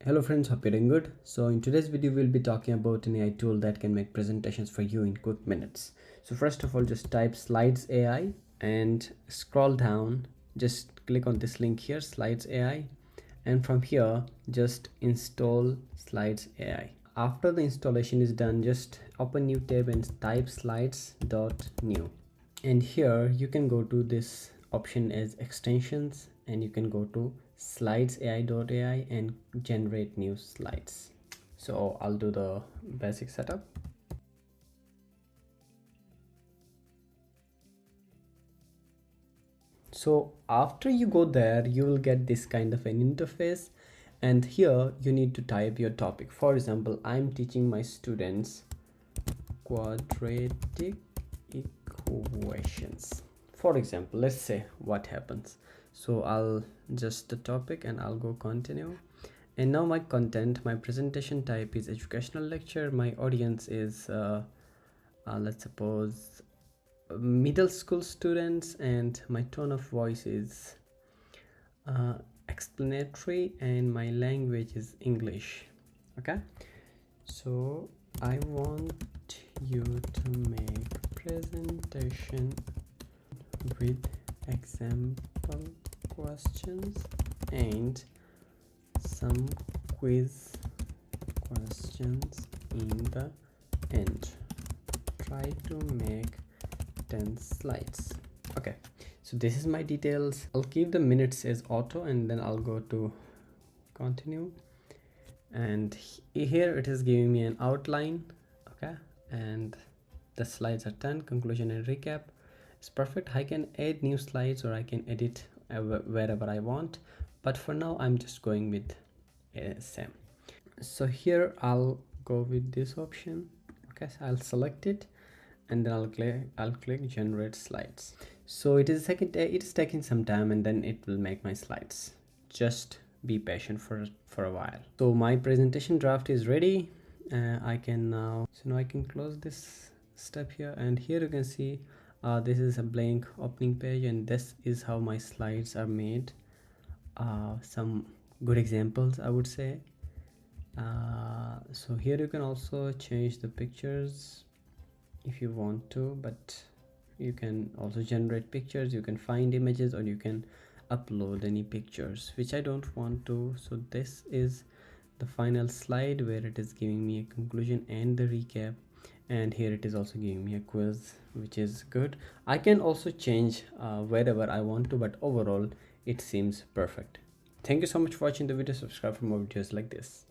Hello friends, hope you're doing good. So in today's video we'll be talking about an AI tool that can make presentations for you in quick minutes. So first of all, just type SlidesAI and scroll down. Just click on this link here, SlidesAI, and from here just install SlidesAI. After the installation is done, just open new tab and type slides.new, and here you can go to this option as extensions, and you can go to slidesai.ai and generate new slides. So I'll do the basic setup. So after you go there, you will get this kind of an interface, and here you need to type your topic. For example, I'm teaching my students quadratic equations. For example, let's say what happens. So I'll just the topic and I'll go continue. And now my content, my presentation type is educational lecture. My audience is let's suppose middle school students, and my tone of voice is explanatory, and my language is English. Okay, so I want you to make presentation with example questions and some quiz questions in the end. Try to make 10 slides. Okay, so this is my details. I'll keep the minutes as auto, and then I'll go to continue, and here it is giving me an outline. Okay, and the slides are 10, conclusion and recap. It's perfect. I can add new slides or I can edit wherever I want, but for now I'm just going with same. So here I'll go with this option. Okay, so I'll select it, and then I'll click generate slides. So it is taking some time, and then it will make my slides. Just be patient for a while. So my presentation draft is ready. I can now close this step here, and here you can see this is a blank opening page, and this is how my slides are made. Some good examples, I would say. So here you can also change the pictures if you want to, but you can also generate pictures, you can find images, or you can upload any pictures, which I don't want to. So this is the final slide where it is giving me a conclusion and the recap, and here it is also giving me a quiz, which is good. I can also change wherever I want to, but overall it seems perfect. Thank you so much for watching the video. Subscribe for more videos like this.